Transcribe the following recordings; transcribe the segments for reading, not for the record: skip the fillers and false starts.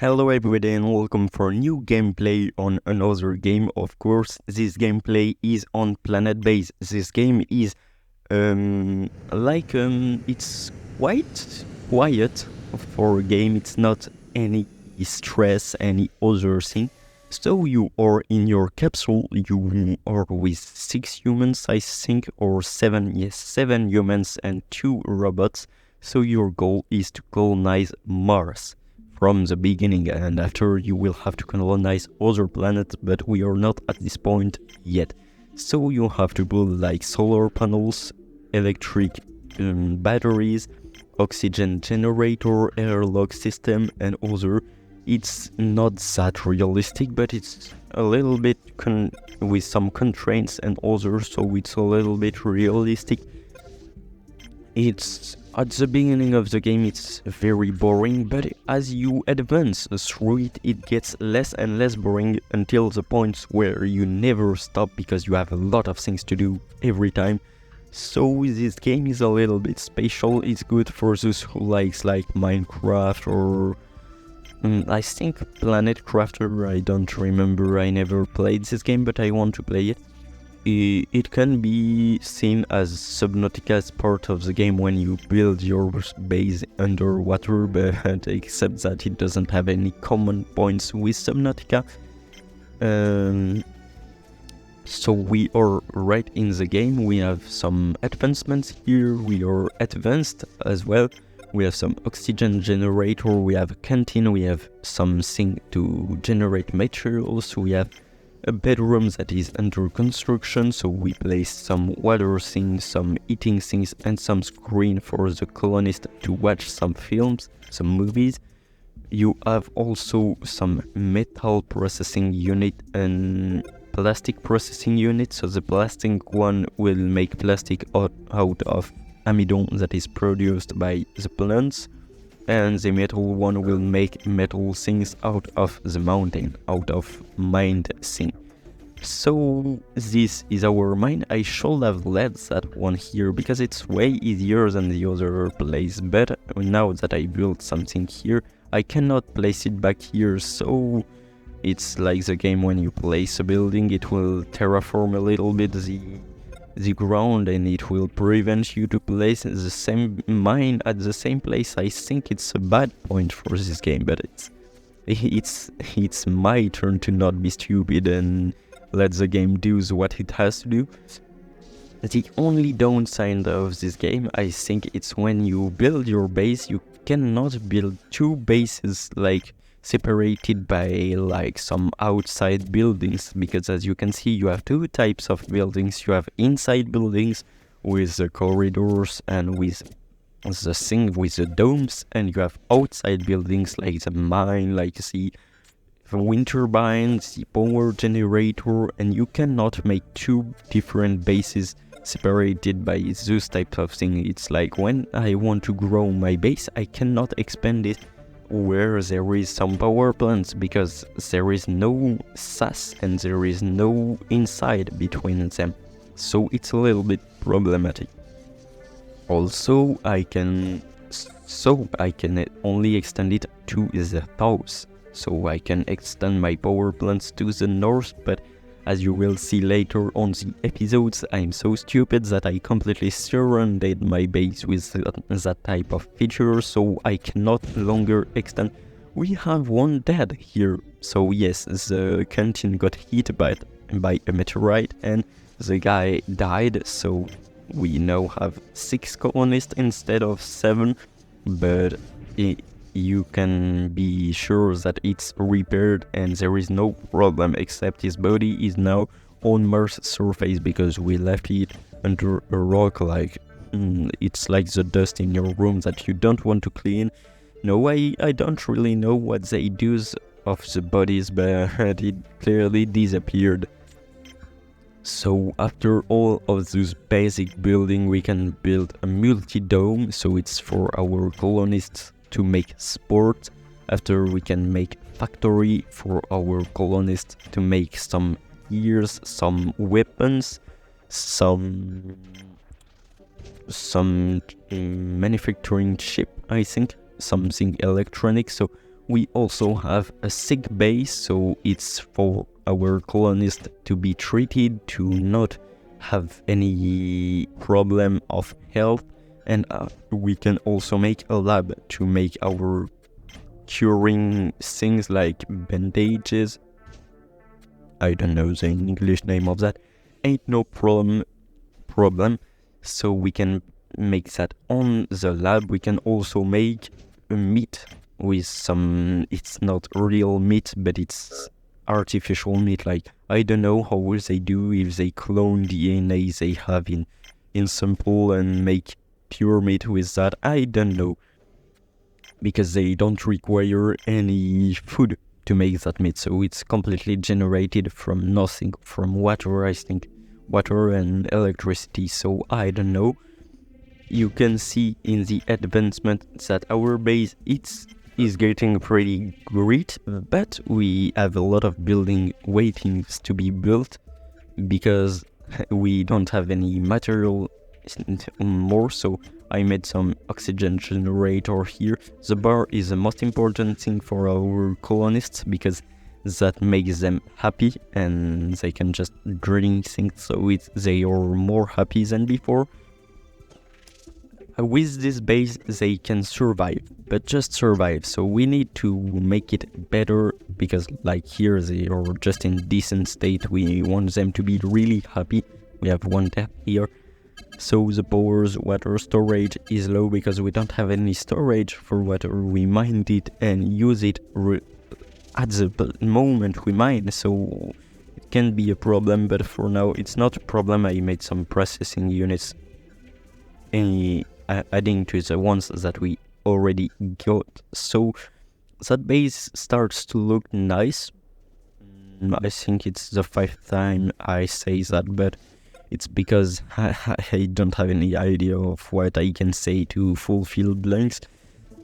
Hello everybody and welcome for new gameplay on another game. Of course, this gameplay is on PLANETBASE. This game is it's quite quiet for a game. It's not any stress, any other thing. So you are in your capsule, you are with 6 humans I think, or 7, yes, 7 humans and 2 robots. So your goal is to colonize Mars from the beginning, and after you will have to colonize other planets, but we are not at this point yet. So you have to build like solar panels, electric batteries, oxygen generator, airlock system and other. It's not that realistic, but it's a little bit with some constraints and others, so it's a little bit realistic. It's at the beginning of the game it's very boring, but as you advance through it, it gets less and less boring until the point where you never stop because you have a lot of things to do every time. So this game is a little bit special. It's good for those who likes like Minecraft or I think Planet Crafter. I don't remember, I never played this game, but I want to play it. It can be seen as Subnautica's part of the game when you build your base underwater, but except that it doesn't have any common points with Subnautica. So we are right in the game. We have some advancements here. We are advanced as well. We have some oxygen generator, we have a canteen, we have something to generate materials, we have a bedroom that is under construction, so we place some water things, some eating things and some screen for the colonists to watch some films, some movies. You have also some metal processing unit and plastic processing unit, so the plastic one will make plastic out of amidon that is produced by the plants, and the metal one will make metal things out of the mountain, out of mined thing. So this is our mine. I should have led that one here because it's way easier than the other place, but now that I built something here, I cannot place it back here. So it's like the game when you place a building, it will terraform a little bit the ground and it will prevent you to place the same mine at the same place. I think it's a bad point for this game, but it's my turn to not be stupid and let the game do what it has to do. The only downside of this game, I think, it's when you build your base, you cannot build 2 bases like separated by like some outside buildings, because as you can see you have 2 types of buildings. You have inside buildings with the corridors and with the thing with the domes, and you have outside buildings like the mine, like the wind turbines, the power generator, and you cannot make 2 different bases separated by those types of things. It's like when I want to grow my base, I cannot expand it where there is some power plants because there is no SAS and there is no inside between them, so it's a little bit problematic. Also I can only extend it to the south, so I can extend my power plants to the north, but as you will see later on the episodes, I'm so stupid that I completely surrounded my base with that type of feature, so I cannot longer extend. We have one dead here, so yes, the canteen got hit by a meteorite and the guy died, so we now have 6 colonists instead of 7, but you can be sure that it's repaired and there is no problem, except his body is now on Mars surface because we left it under a rock. Like it's like the dust in your room that you don't want to clean. No, I don't really know what they do of the bodies, but it clearly disappeared. So after all of those basic building, we can build a multi-dome, so it's for our colonists to make sport. After we can make factory for our colonists to make some gears, some weapons, some manufacturing chip, I think, something electronic. So we also have a sick bay, so it's for our colonists to be treated, to not have any problem of health. And we can also make a lab to make our curing things like bandages. I don't know the English name of that. Ain't no problem. So we can make that on the lab. We can also make a meat with some, it's not real meat, but it's artificial meat. Like, I don't know how will they do if they clone DNA they have in sample and make pure meat with that. I don't know, because they don't require any food to make that meat, so it's completely generated from nothing, from water, I think, water and electricity. So I don't know. You can see in the advancement that our base is getting pretty great, but we have a lot of building waiting to be built because we don't have any material more. So I made some oxygen generator here. The bar is the most important thing for our colonists because that makes them happy and they can just drink things, so they are more happy than before. With this base they can survive, but just survive, so we need to make it better because like here they are just in decent state. We want them to be really happy. We have one tap here, so the power's water storage is low because we don't have any storage for water. We mined it and use it at the moment we mine, so it can be a problem, but for now it's not a problem. I made some processing units adding to the ones that we already got, so that base starts to look nice. I think it's the 5th time I say that, but it's because I don't have any idea of what I can say to fulfill blanks.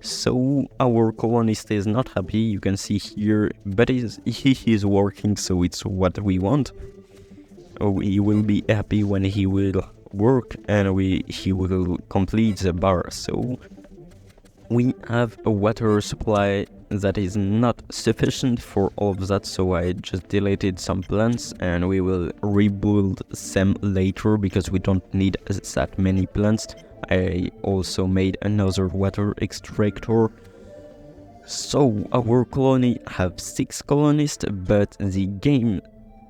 So our colonist is not happy, you can see here, but he is working, so it's what we want. He will be happy when he will work and he will complete the bar. So we have a water supply that is not sufficient for all of that, so I just deleted some plants and we will rebuild them later because we don't need that many plants. I also made another water extractor. So our colony have 6 colonists, but the game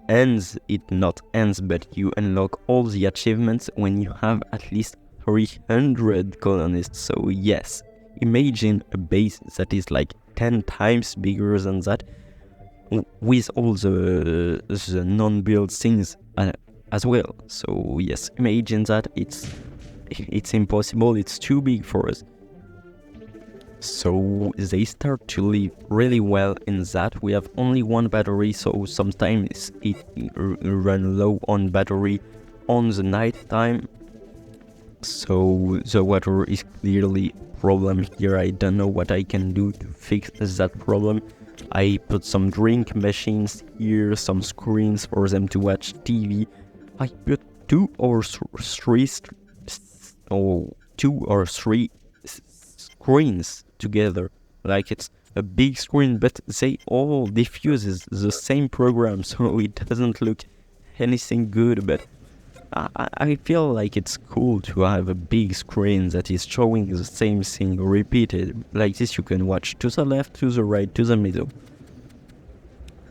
ends, it not ends, but you unlock all the achievements when you have at least 300 colonists. So yes, imagine a base that is like 10 times bigger than that with all the non-built things as well. So yes, imagine that. It's impossible, it's too big for us. So they start to live really well in that. We have only one battery, so sometimes it run low on battery on the night time. So the water is clearly a problem here. I don't know what I can do to fix that problem. I put some drink machines here, some screens for them to watch TV. I put 2 or 3 screens together, like it's a big screen, but they all diffuses the same program, so it doesn't look anything good. But I feel like it's cool to have a big screen that is showing the same thing repeated. Like this you can watch to the left, to the right, to the middle.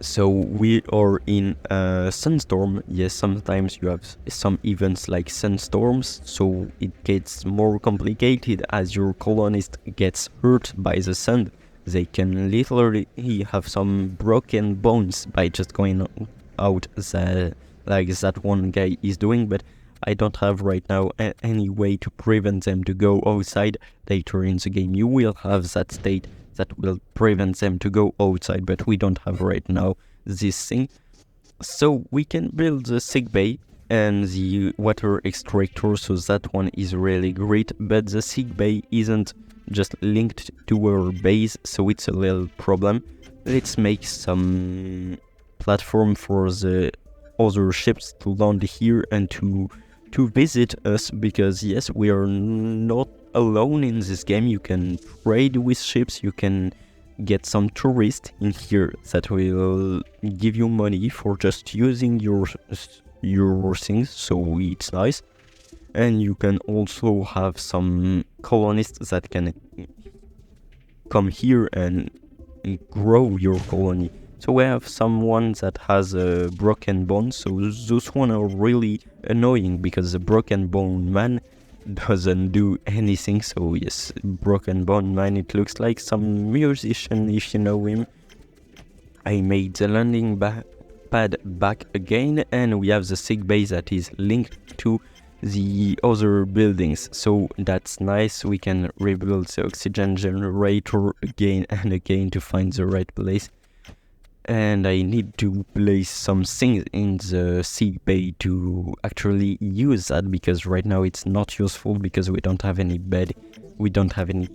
So we are in a sunstorm. Yes, sometimes you have some events like sunstorms, so it gets more complicated as your colonist gets hurt by the sun. They can literally have some broken bones by just going out like that one guy is doing, but I don't have right now any way to prevent them to go outside. Later in the game you will have that state that will prevent them to go outside, but we don't have right now this thing. So we can build the sick bay and the water extractor, so that one is really great, but the sick bay isn't just linked to our base, so it's a little problem. Let's make some platform for the other ships to land here and to visit us, because yes, we are not alone in this game. You can trade with ships, you can get some tourists in here that will give you money for just using your things, so it's nice. And you can also have some colonists that can come here and grow your colony. So we have someone that has a broken bone, so those one are really annoying because the broken bone man doesn't do anything. So yes, broken bone man, it looks like some musician if you know him. I made the landing pad back again, and we have the sick base that is linked to the other buildings, so that's nice. We can rebuild the oxygen generator again and again to find the right place. And I need to place some things in the sick bay to actually use that, because right now it's not useful because we don't have any bed, we don't have any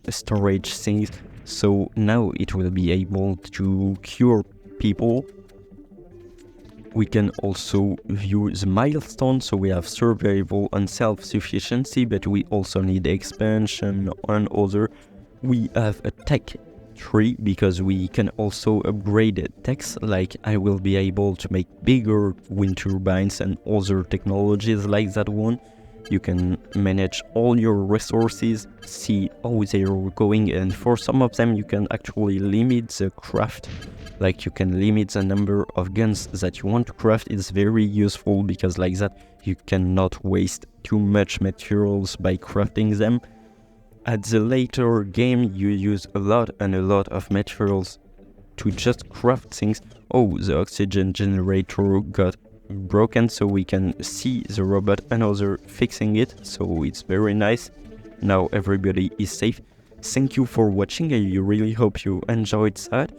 storage things. So now it will be able to cure people. We can also view the milestones, so we have survival and self-sufficiency, but we also need expansion and other. We have a tech tree because we can also upgrade techs, like I will be able to make bigger wind turbines and other technologies like that one. You can manage all your resources, see how they are going, and for some of them you can actually limit the craft. Like you can limit the number of guns that you want to craft. It's very useful because like that you cannot waste too much materials by crafting them. At the later game you use a lot of materials to just craft things. Oh, the oxygen generator got broken, so we can see the robot and other fixing it, so it's very nice. Now everybody is safe. Thank you for watching, I really hope you enjoyed that.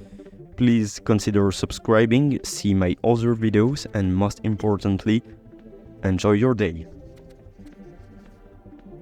Please consider subscribing, see my other videos, and most importantly, enjoy your day.